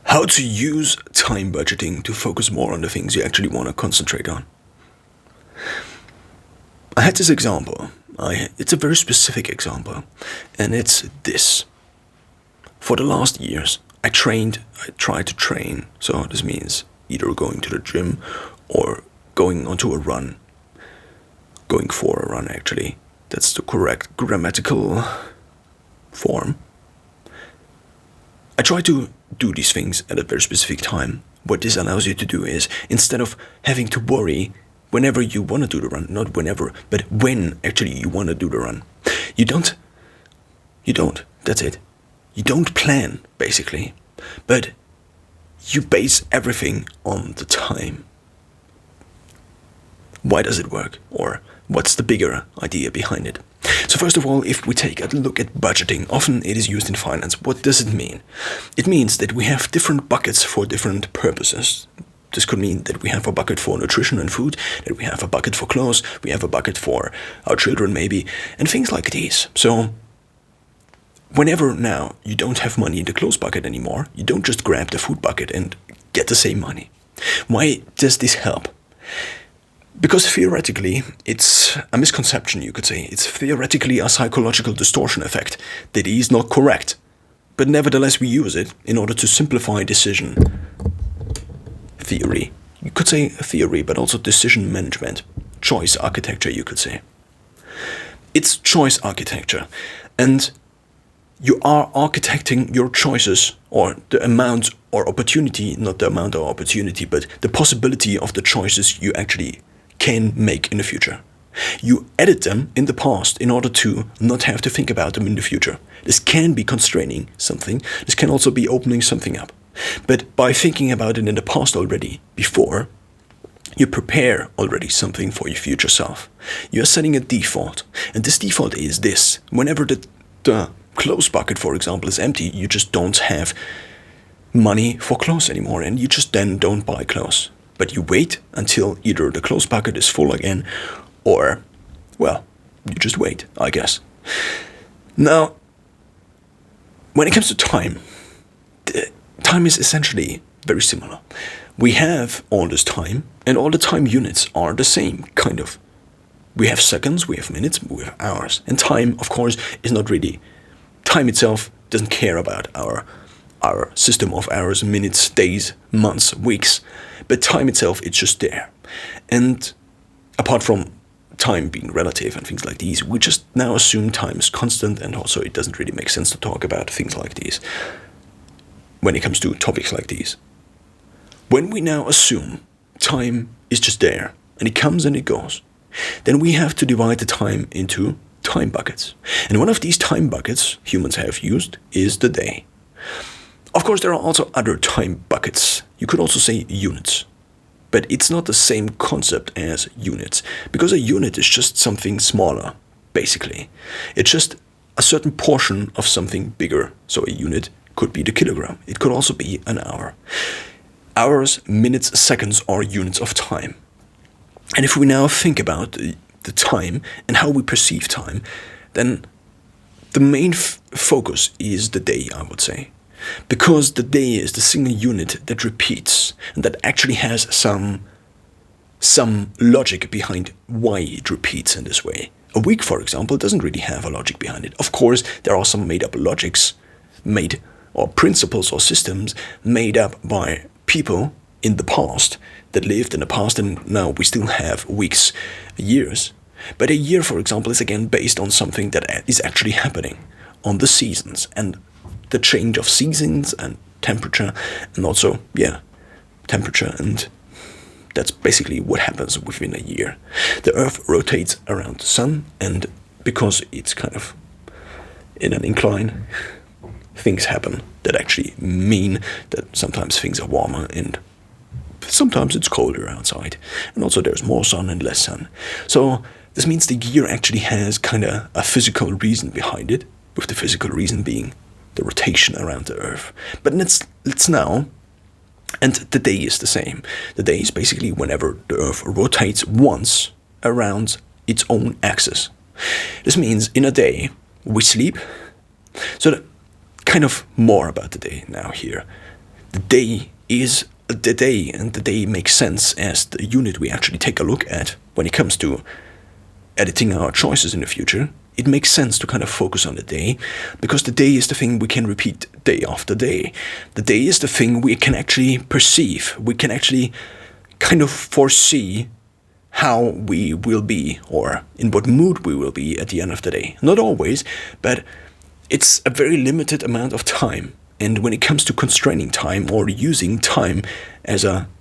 How to use time budgeting to focus more on the things you actually want to concentrate on. I had this example. It's a very specific example, and it's this. For the last years, I tried to train, so this means either going to the gym or going onto a run. Going for a run, actually. That's the correct grammatical form. I try to do these things at a very specific time. What this allows you to do is, instead of having to worry whenever you want to do the run, not whenever, but when actually you want to do the run. You don't, that's it. You don't plan, basically, but you base everything on the time. Why does it work? Or what's the bigger idea behind it? So first of all, if we take a look at budgeting, often it is used in finance. What does it mean? It means that we have different buckets for different purposes. This could mean that we have a bucket for nutrition and food, that we have a bucket for clothes, we have a bucket for our children maybe, and things like these. So whenever now you don't have money in the clothes bucket anymore, you don't just grab the food bucket and get the same money. Why does this help? Because theoretically, it's a misconception, you could say. It's theoretically a psychological distortion effect that is not correct. But nevertheless, we use it in order to simplify decision theory. You could say theory, but also decision management. Choice architecture, you could say. It's choice architecture. And you are architecting your choices, or the amount or opportunity, not the amount or opportunity, but the possibility of the choices you actually can make in the future. You edit them in the past in order to not have to think about them in the future. This can be constraining something. This can also be opening something up. But by thinking about it in the past already, before, you prepare already something for your future self. You are setting a default. And this default is this. Whenever the clothes bucket, for example, is empty, you just don't have money for clothes anymore. And you just then don't buy clothes. But you wait until either the clothes bucket is full again, or, well, you just wait, I guess. Now, when it comes to time, time is essentially very similar. We have all this time, and all the time units are the same, kind of. We have seconds, we have minutes, we have hours. And time, of course, is not really. Time itself doesn't care about our system of hours, minutes, days, months, weeks. But time itself, it's just there. And apart from time being relative and things like these, we just now assume time is constant, and also it doesn't really make sense to talk about things like these when it comes to topics like these. When we now assume time is just there, and it comes and it goes, then we have to divide the time into time buckets. And one of these time buckets humans have used is the day. Of course, there are also other time buckets. You could also say units. But it's not the same concept as units, because a unit is just something smaller, basically. It's just a certain portion of something bigger. So a unit could be the kilogram. It could also be an hour. Hours, minutes, seconds are units of time. And if we now think about the time and how we perceive time, then the main focus is the day, I would say. Because the day is the single unit that repeats and that actually has some logic behind why it repeats in this way. A week, for example, doesn't really have a logic behind it. Of course, there are some made-up logics, or principles or systems made up by people in the past that lived in the past, and now we still have weeks, years. But a year, for example, is again based on something that is actually happening, on the seasons and the change of seasons and temperature, and also, temperature, and that's basically what happens within a year. The Earth rotates around the Sun, and because it's kind of in an incline, things happen that actually mean that sometimes things are warmer and sometimes it's colder outside. And also there's more sun and less sun. So this means the year actually has kind of a physical reason behind it, with the physical reason being the rotation around the Earth. But let's now, and the day is the same. The day is basically whenever the Earth rotates once around its own axis. This means in a day we sleep. So kind of more about the day now here. The day is the day, and the day makes sense as the unit we actually take a look at when it comes to editing our choices in the future. It makes sense to kind of focus on the day, because the day is the thing we can repeat day after day. The day is the thing we can actually perceive. We can actually kind of foresee how we will be, or in what mood we will be at the end of the day. Not always, but it's a very limited amount of time. And when it comes to constraining time, or using time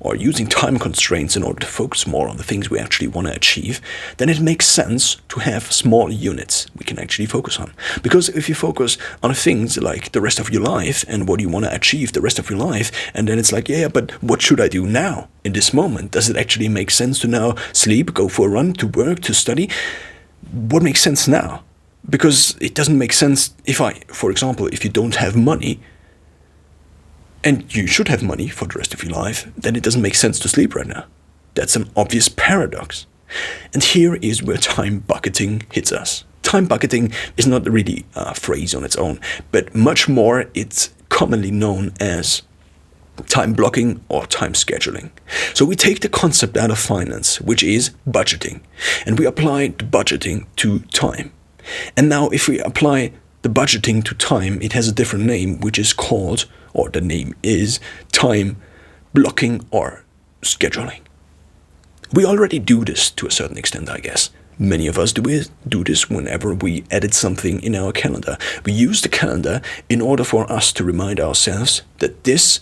or using time constraints in order to focus more on the things we actually want to achieve, then it makes sense to have small units we can actually focus on. Because if you focus on things like the rest of your life and what you want to achieve the rest of your life, and then it's like, yeah, but what should I do now in this moment? Does it actually make sense to now sleep, go for a run, to work, to study? What makes sense now? Because it doesn't make sense for example, if you don't have money, and you should have money for the rest of your life, then it doesn't make sense to sleep right now. That's an obvious paradox. And here is where time bucketing hits us. Time bucketing is not really a phrase on its own, but much more it's commonly known as time blocking or time scheduling. So we take the concept out of finance, which is budgeting, and we apply the budgeting to time. And now if we apply the budgeting to time, it has a different name, which is called, or the name is, time blocking or scheduling. We already do this to a certain extent, I guess. Many of us do this whenever we edit something in our calendar. We use the calendar in order for us to remind ourselves that this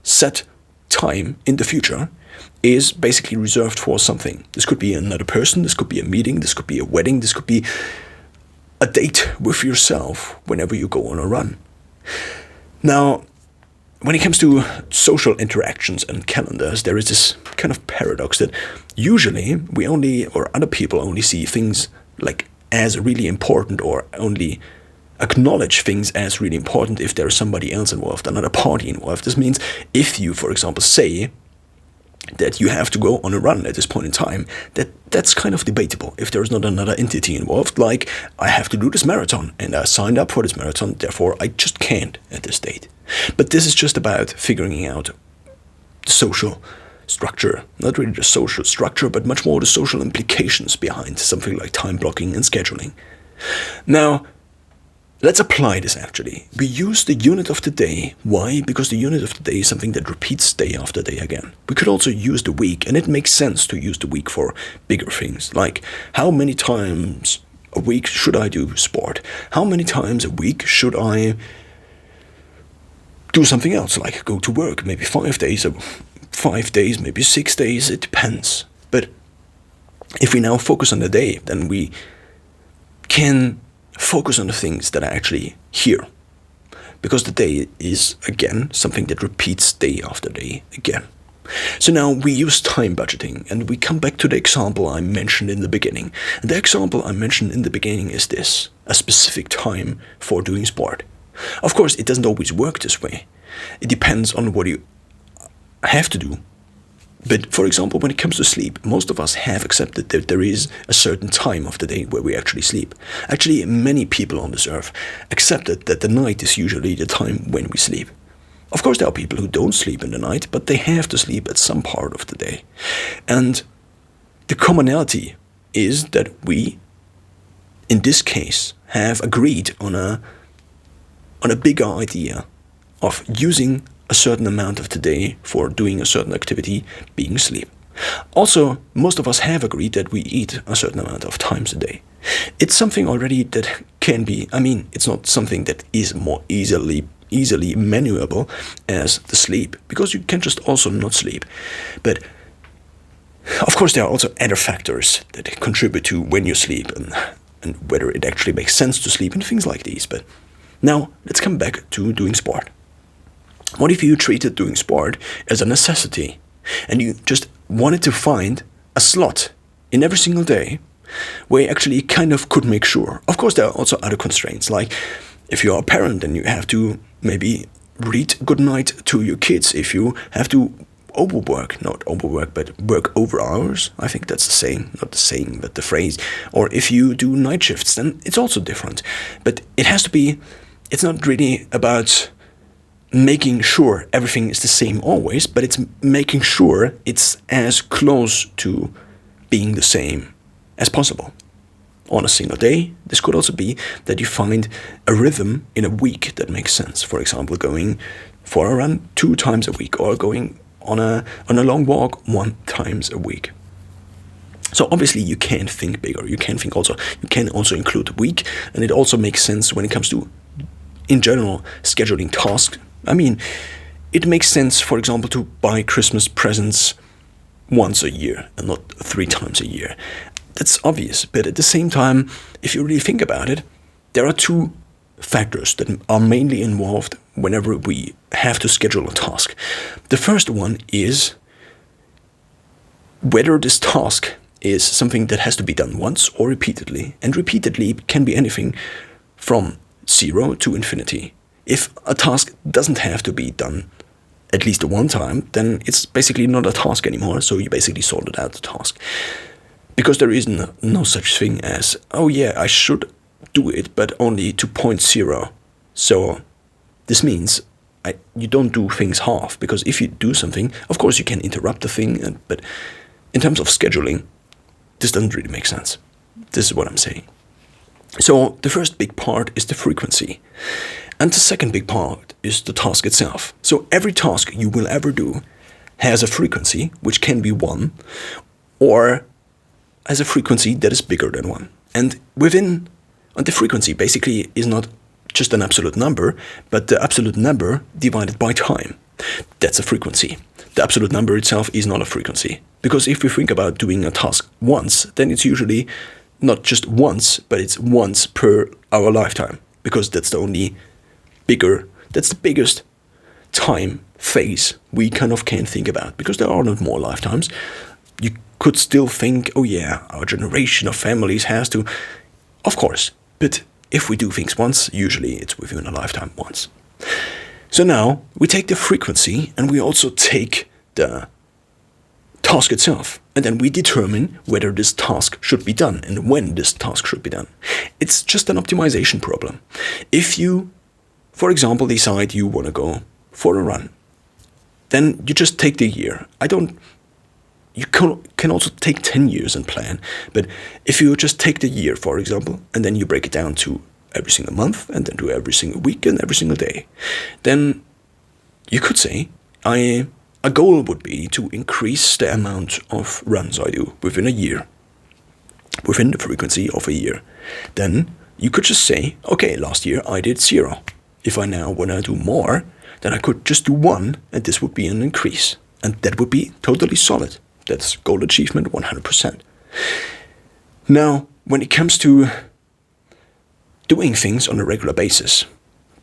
set time in the future is basically reserved for something. This could be another person, this could be a meeting, this could be a wedding, this could be a date with yourself whenever you go on a run. Now, when it comes to social interactions and calendars, there is this kind of paradox that usually other people only see things like as really important, or only acknowledge things as really important if there is somebody else involved, another party involved. This means if you, for example, say that you have to go on a run at this point in time, that's kind of debatable if there is not another entity involved, like I have to do this marathon and I signed up for this marathon, therefore I just can't at this date. But this is just about figuring out the social structure, not really the social structure, but much more the social implications behind something like time blocking and scheduling. Now, let's apply this actually. We use the unit of the day. Why? Because the unit of the day is something that repeats day after day again. We could also use the week, and it makes sense to use the week for bigger things, like how many times a week should I do sport? How many times a week should I do something else, like go to work? Maybe 5 days, or 5 days, maybe 6 days, it depends. But if we now focus on the day, then we can focus on the things that are actually here. Because the day is, again, something that repeats day after day again. So now we use time budgeting, and we come back to the example I mentioned in the beginning. And the example I mentioned in the beginning is this: a specific time for doing sport. Of course, it doesn't always work this way. It depends on what you have to do. But for example, when it comes to sleep, most of us have accepted that there is a certain time of the day where we actually sleep. Actually, many people on this earth accepted that the night is usually the time when we sleep. Of course, there are people who don't sleep in the night, but they have to sleep at some part of the day. And the commonality is that we, in this case, have agreed on a bigger idea of using a certain amount of the day for doing a certain activity, being sleep. Also, most of us have agreed that we eat a certain amount of times a day. It's something already that can be, it's not something that is more easily manuable as the sleep, because you can just also not sleep. But of course, there are also other factors that contribute to when you sleep and whether it actually makes sense to sleep and things like these. But now, let's come back to doing sport. What if you treated doing sport as a necessity, and you just wanted to find a slot in every single day where you actually kind of could make sure? Of course, there are also other constraints, like if you are a parent and you have to maybe read goodnight to your kids, if you have to work over hours. I think that's the saying, not the saying, but the phrase. Or if you do night shifts, then it's also different. But it has to be, it's not really about making sure everything is the same always, but it's making sure it's as close to being the same as possible on a single day. This could also be that you find a rhythm in a week that makes sense. For example, going for a run 2 times a week, or going on a long walk 1 times a week. So obviously you can think bigger. You can also include the week, and it also makes sense when it comes to, in general, scheduling tasks. I mean, it makes sense, for example, to buy Christmas presents once a year and not 3 times a year. That's obvious, but at the same time, if you really think about it, there are 2 factors that are mainly involved whenever we have to schedule a task. The first one is whether this task is something that has to be done once or repeatedly. And repeatedly can be anything from 0 to infinity. If a task doesn't have to be done at least 1 time, then it's basically not a task anymore, so you basically sorted out the task. Because there is no such thing as, oh yeah, I should do it, but only to point 0. So this means you don't do things half, because if you do something, of course you can interrupt the thing, but in terms of scheduling, this doesn't really make sense. This is what I'm saying. So the first big part is the frequency. And the second big part is the task itself. So every task you will ever do has a frequency, which can be 1, or has a frequency that is bigger than 1. And the frequency basically is not just an absolute number, but the absolute number divided by time. That's a frequency. The absolute number itself is not a frequency. Because if we think about doing a task once, then it's usually not just once, but it's once per our lifetime. Because that's the biggest time phase we kind of can think about. Because there are not more lifetimes. You could still think, oh yeah, our generation of families has to. Of course, but if we do things once, usually it's within a lifetime once. So now we take the frequency and we also take the task itself, and then we determine whether this task should be done and when this task should be done. It's just an optimization problem. If you, for example, decide you want to go for a run, then you just take the year. You can also take 10 years and plan, but if you just take the year, for example, and then you break it down to every single month, and then do every single week and every single day, then you could say, a goal would be to increase the amount of runs I do within a year, within the frequency of a year. Then you could just say, okay, last year I did 0. If I now want to do more, then I could just do 1, and this would be an increase. And that would be totally solid. That's goal achievement 100%. Now, when it comes to doing things on a regular basis,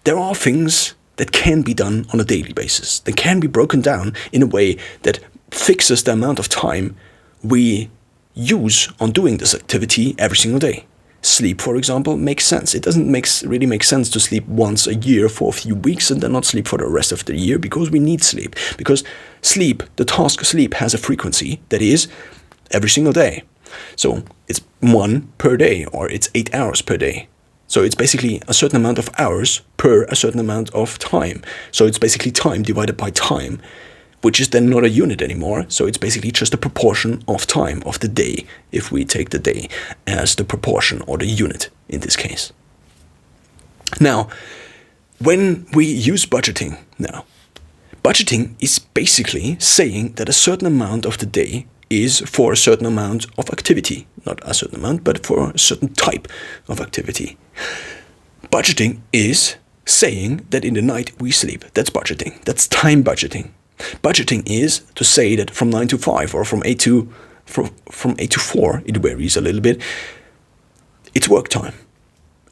there are things that can be done on a daily basis. They can be broken down in a way that fixes the amount of time we use on doing this activity every single day. Sleep, for example, makes sense. It doesn't really make sense to sleep once a year for a few weeks and then not sleep for the rest of the year, because we need sleep. Because sleep, the task sleep, has a frequency that is every single day. So it's 1 per day, or it's 8 hours per day. So it's basically a certain amount of hours per a certain amount of time. So it's basically time divided by time, which is then not a unit anymore. So it's basically just a proportion of time of the day, if we take the day as the proportion or the unit in this case. Now, when we use budgeting now, budgeting is basically saying that a certain amount of the day is for a certain amount of activity. Not a certain amount, but for a certain type of activity. Budgeting is saying that in the night we sleep. That's budgeting. That's time budgeting. Budgeting is to say that from 9 to 5 or from 8 to 4, it varies a little bit, it's work time.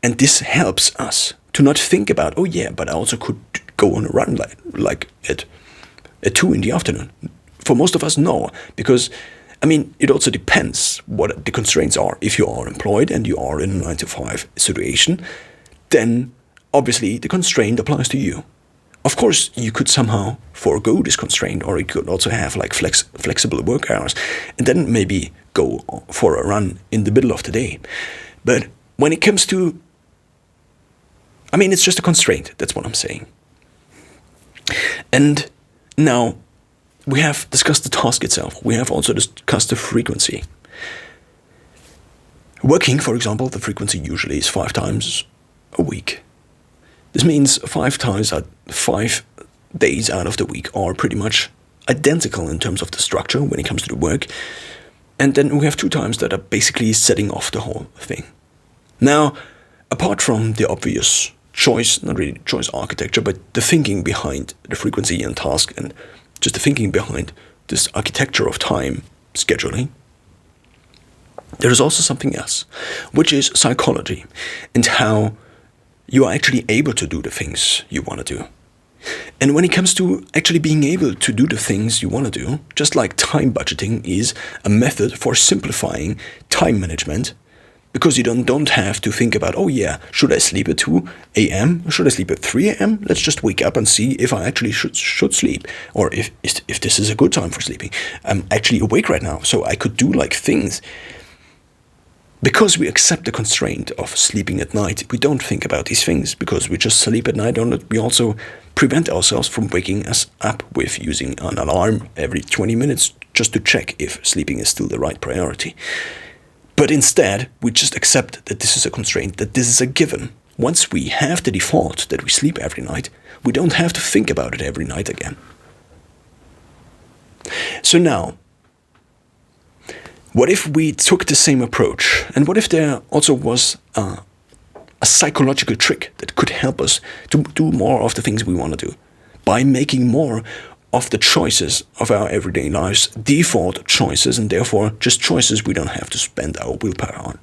And this helps us to not think about, oh yeah, but I also could go on a run like at 2 in the afternoon. For most of us, no, because, I mean, it also depends what the constraints are. If you are employed and you are in a 9 to 5 situation, then obviously the constraint applies to you. Of course, you could somehow forego this constraint, or you could also have like flexible work hours, and then maybe go for a run in the middle of the day. But when it comes to, I mean, it's just a constraint. That's what I'm saying. And now we have discussed the task itself. We have also discussed the frequency. Working, for example, the frequency usually is 5 times a week. This means 5 times 5 days out of the week are pretty much identical in terms of the structure when it comes to the work. And then we have 2 times that are basically setting off the whole thing. Now, apart from the obvious choice, not really choice architecture, but the thinking behind the frequency and task, and just the thinking behind this architecture of time scheduling, there is also something else, which is psychology and how you are actually able to do the things you want to do. And when it comes to actually being able to do the things you want to do, just like time budgeting is a method for simplifying time management, because you don't have to think about, oh yeah, should I sleep at 2 a.m.? Should I sleep at 3 a.m.? Let's just wake up and see if I actually should sleep, or if this is a good time for sleeping. I'm actually awake right now, so I could do like things. Because we accept the constraint of sleeping at night, we don't think about these things because we just sleep at night. We also prevent ourselves from waking us up with using an alarm every 20 minutes just to check if sleeping is still the right priority. But instead, we just accept that this is a constraint, that this is a given. Once we have the default that we sleep every night, we don't have to think about it every night again. So now, what if we took the same approach? And what if there also was a psychological trick that could help us to do more of the things we want to do by making more of the choices of our everyday lives default choices, and therefore just choices we don't have to spend our willpower on?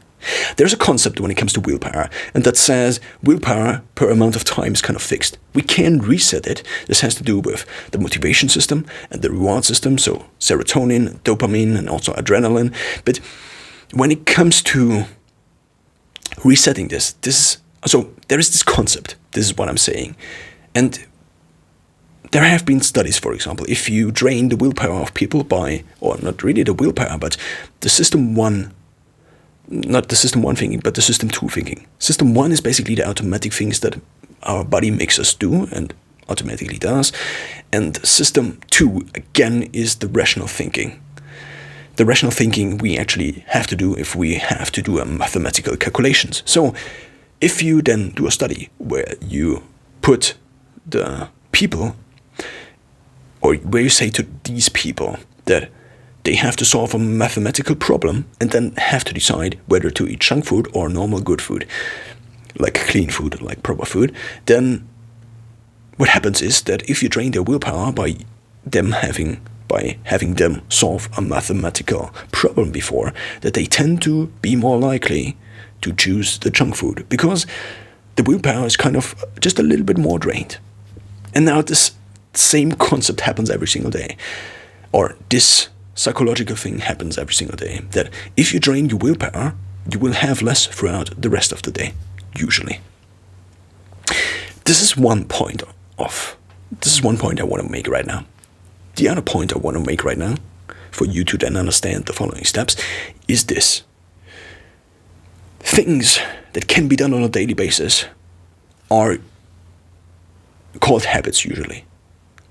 There's a concept when it comes to willpower, and that says willpower per amount of time is kind of fixed. We can reset it. This has to do with the motivation system and the reward system, so serotonin, dopamine, and also adrenaline. But when it comes to resetting there is this concept. This is what I'm saying. And there have been studies, for example, if you drain the willpower of people or not really the willpower, but the system 1, not the system 1 thinking, but the system 2 thinking. System 1 is basically the automatic things that our body makes us do and automatically does. And system 2, again, is the rational thinking. The rational thinking we actually have to do if we have to do mathematical calculations. So if you then do a study where you put the people, or where you say to these people that they have to solve a mathematical problem and then have to decide whether to eat junk food or normal good food, like clean food, like proper food, then what happens is that if you drain their willpower by having them solve a mathematical problem before, that they tend to be more likely to choose the junk food because the willpower is kind of just a little bit more drained. And now this same concept happens every single day, or this psychological thing happens every single day, that if you drain your willpower, you will have less throughout the rest of the day, usually. This is one point I want to make right now. The other point I want to make right now, for you to then understand the following steps, is this. Things that can be done on a daily basis are called habits usually.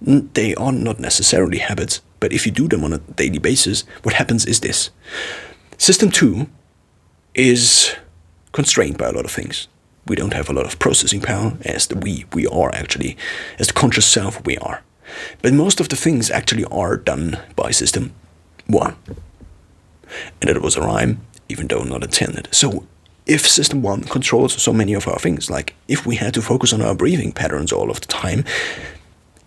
They are not necessarily habits, but if you do them on a daily basis, what happens is this. System 2 is constrained by a lot of things. We don't have a lot of processing power as the conscious self we are. But most of the things actually are done by system 1. And that was a rhyme, even though not intended. So if system 1 controls so many of our things, like if we had to focus on our breathing patterns all of the time,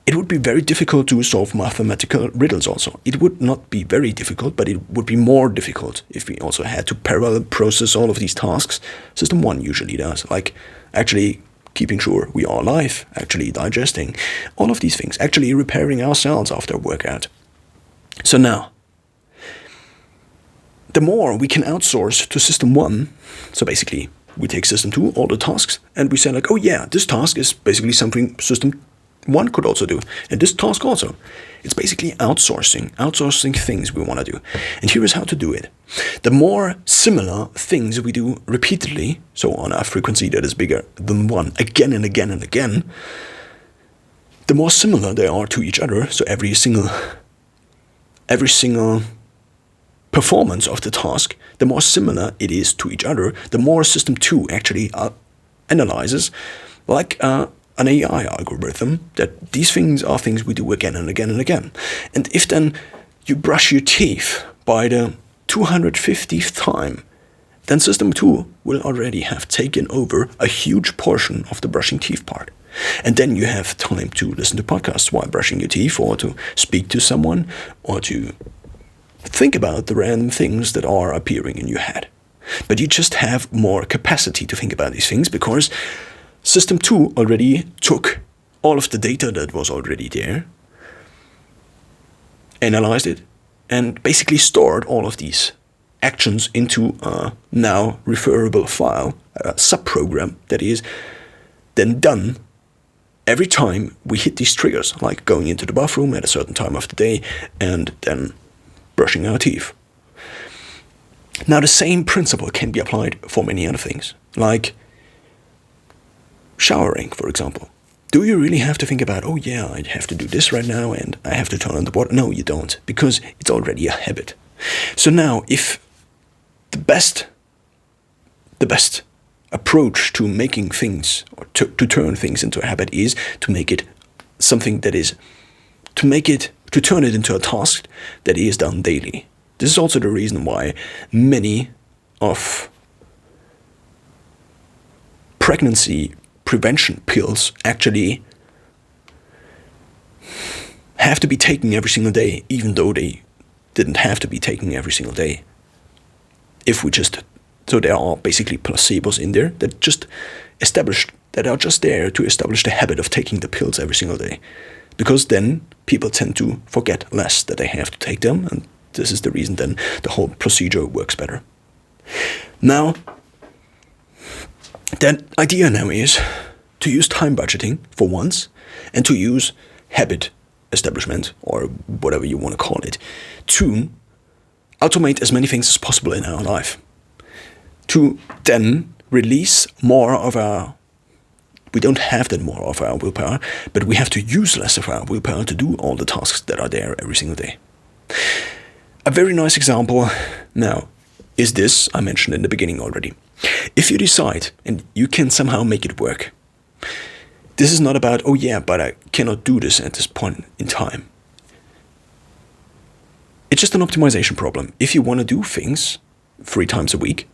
it would be very difficult to solve mathematical riddles also. It would not be very difficult, but it would be more difficult if we also had to parallel process all of these tasks. System 1 usually does, like actually keeping sure we are alive, actually digesting, all of these things, actually repairing our cells after a workout. So now, the more we can outsource to system 1, so basically we take system 2, all the tasks, and we say like, oh yeah, this task is basically something system 1 could also do, and this task also. It's basically outsourcing things we want to do. And here is how to do it. The more similar things we do repeatedly, so on a frequency that is bigger than 1, again and again and again, the more similar they are to each other, so every single performance of the task, the more similar it is to each other, the more System 2 actually analyzes, like an AI algorithm, that these things are things we do again and again and again. And if then you brush your teeth by the 250th time, then System 2 will already have taken over a huge portion of the brushing teeth part. And then you have time to listen to podcasts while brushing your teeth, or to speak to someone, or to think about the random things that are appearing in your head. But you just have more capacity to think about these things because System 2 already took all of the data that was already there, analyzed it, and basically stored all of these actions into a now referable file, a subprogram that is then done every time we hit these triggers, like going into the bathroom at a certain time of the day and then brushing our teeth. Now, the same principle can be applied for many other things, like showering, for example. Do you really have to think about, oh yeah, I have to do this right now and I have to turn on the water? No, you don't, because it's already a habit. So now, if the best approach to making things, or to turn things into a habit, is to make it something that is, to turn it into a task that is done daily. This is also the reason why many of pregnancy prevention pills actually have to be taken every single day, even though they didn't have to be taken every single day. So there are basically placebos in there that are just there to establish the habit of taking the pills every single day. Because then people tend to forget less that they have to take them, and this is the reason then the whole procedure works better. Now, the idea now is to use time budgeting for once, and to use habit establishment, or whatever you want to call it, to automate as many things as possible in our life. To then release more of we don't have then more of our willpower, but we have to use less of our willpower to do all the tasks that are there every single day. A very nice example now is this I mentioned in the beginning already. If you decide, and you can somehow make it work, this is not about, oh yeah, but I cannot do this at this point in time. It's just an optimization problem. If you want to do things 3 times a week,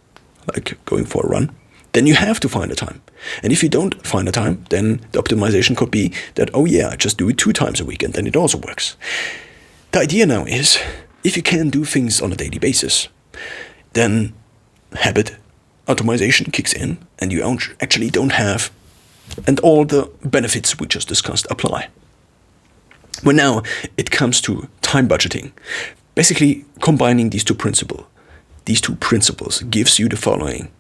like going for a run, then you have to find a time. And if you don't find a time, then the optimization could be that, oh yeah, I just do it 2 times a week, and then it also works. The idea now is, if you can do things on a daily basis, then habit automation kicks in, and you actually don't have, and all the benefits we just discussed apply. When now it comes to time budgeting, basically combining these two principles gives you the following.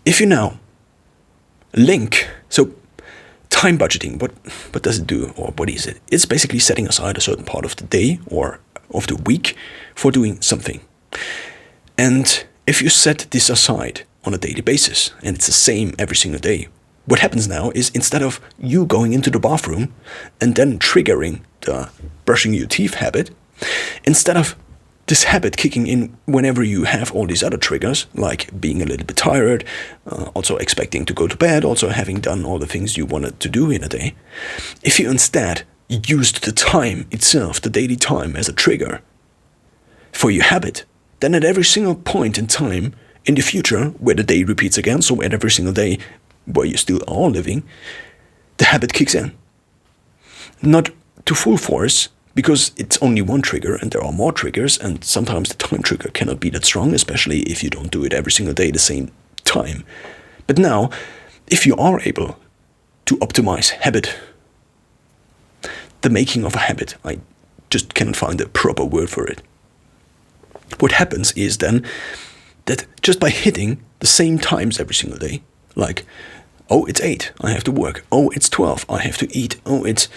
If you now link, so time budgeting, what does it do, or what is it? It's basically setting aside a certain part of the day or of the week for doing something. And if you set this aside on a daily basis, and it's the same every single day, what happens now is, instead of you going into the bathroom and then triggering the brushing your teeth habit, instead of this habit kicking in whenever you have all these other triggers, like being a little bit tired, also expecting to go to bed, also having done all the things you wanted to do in a day, if you instead used the time itself, the daily time, as a trigger for your habit, then at every single point in time in the future, where the day repeats again, so at every single day where you still are living, the habit kicks in. Not to full force, because it's only one trigger and there are more triggers, and sometimes the time trigger cannot be that strong, especially if you don't do it every single day at the same time. But now, if you are able to optimize habit, the making of a habit, I just cannot find a proper word for it. What happens is then that just by hitting the same times every single day, like, oh, it's 8, I have to work. Oh, it's 12, I have to eat. Oh, it's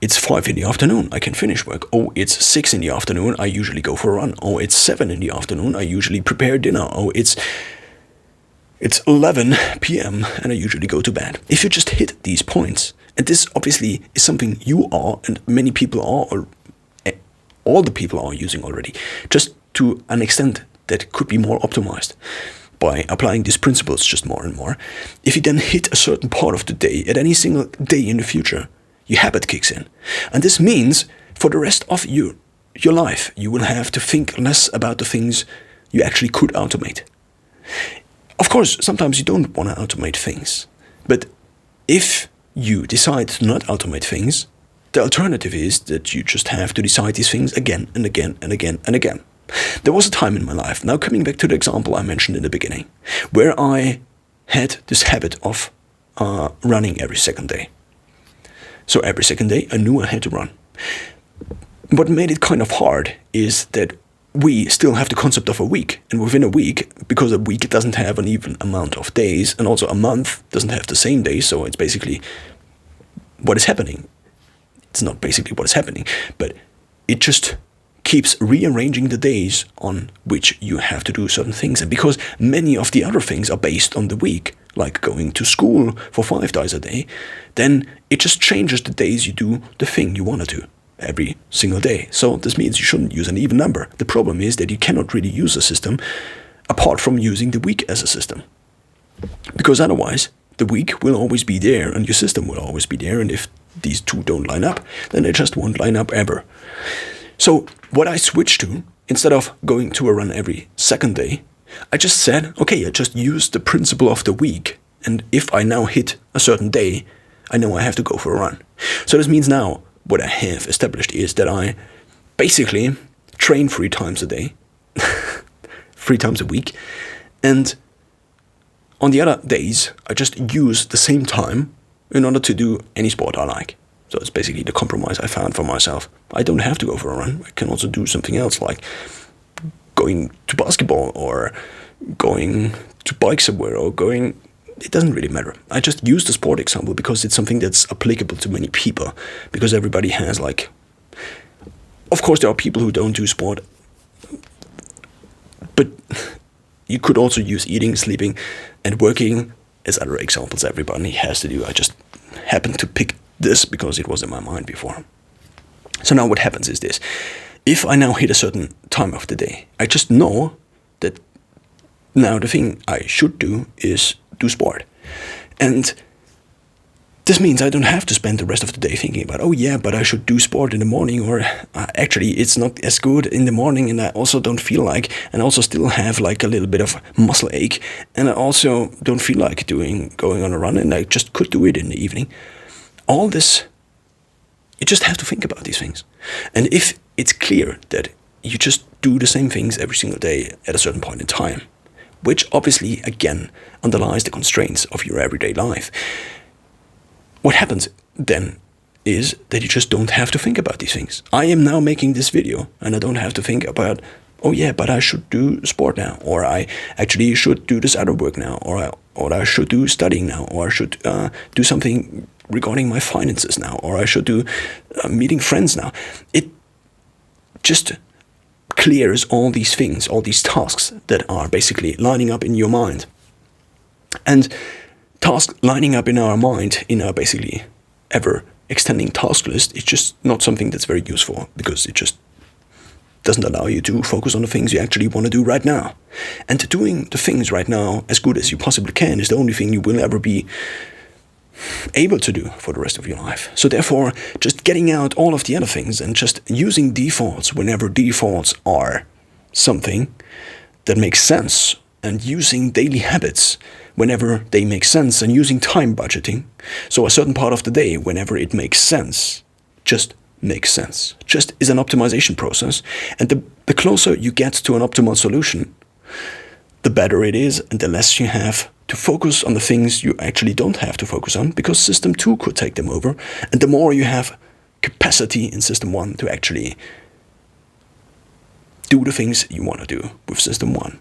5 in the afternoon, I can finish work. Oh, it's 6 in the afternoon, I usually go for a run. Oh, it's 7 in the afternoon, I usually prepare dinner. Oh, it's 11 p.m. and I usually go to bed. If you just hit these points And this obviously is something you are, and many people are, or all the people are using already, just to an extent that could be more optimized by applying these principles just more and more. If you then hit a certain part of the day, at any single day in the future, your habit kicks in. And this means for the rest of your life, you will have to think less about the things you actually could automate. Of course, sometimes you don't want to automate things, but if you decide to not automate things, the alternative is that you just have to decide these things again and again and again and again. There was a time in my life, now coming back to the example I mentioned in the beginning, where I had this habit of running every second day. So every second day I knew I had to run. What made it kind of hard is that we still have the concept of a week, and within a week, because a week doesn't have an even amount of days, and also a month doesn't have the same days, so it's basically what is happening. It's not basically what is happening, but it just keeps rearranging the days on which you have to do certain things. And because many of the other things are based on the week, like going to school for 5 days a day, then it just changes the days you do the thing you want to do every single day. So this means you shouldn't use an even number. The problem is that you cannot really use a system apart from using the week as a system. Because otherwise, the week will always be there and your system will always be there. And if these two don't line up, then they just won't line up ever. So what I switched to, instead of going to a run every second day, I just said, okay, I just use the principle of the week. And if I now hit a certain day, I know I have to go for a run. So this means now what I have established is that I basically train 3 times a day, 3 times a week. And on the other days, I just use the same time in order to do any sport I like. So it's basically the compromise I found for myself. I don't have to go for a run. I can also do something else, like going to basketball or going to bike somewhere or going... It doesn't really matter. I just use the sport example because it's something that's applicable to many people. Because everybody has like... Of course, there are people who don't do sport. But you could also use eating, sleeping, and working as other examples everybody has to do. I just happened to pick this because it was in my mind before. So now what happens is this. If I now hit a certain time of the day, I just know that now the thing I should do is do sport. And this means I don't have to spend the rest of the day thinking about, oh yeah, but I should do sport in the morning, or actually it's not as good in the morning and I also don't feel like, and also still have like a little bit of muscle ache, and I also don't feel like going on a run, and I just could do it in the evening. All this, you just have to think about these things. And if it's clear that you just do the same things every single day at a certain point in time, which obviously, again, underlies the constraints of your everyday life, what happens then is that you just don't have to think about these things. I am now making this video, and I don't have to think about, oh yeah, but I should do sport now, or I actually should do this other work now, or I should do studying now, or I should do something regarding my finances now, or I should do meeting friends now. It just clears all these things, all these tasks that are basically lining up in your mind. And tasks lining up in our mind, in our basically ever extending task list, is just not something that's very useful, because it just doesn't allow you to focus on the things you actually want to do right now. And doing the things right now as good as you possibly can is the only thing you will ever be able to do for the rest of your life. So therefore, just getting out all of the other things and just using defaults whenever defaults are something that makes sense, and using daily habits whenever they make sense, and using time budgeting. So a certain part of the day, whenever it makes sense, just makes sense. Just is an optimization process. And the closer you get to an optimal solution, the better it is, and the less you have to focus on the things you actually don't have to focus on, because System 2 could take them over, and the more you have capacity in System 1 to actually do the things you want to do with System 1.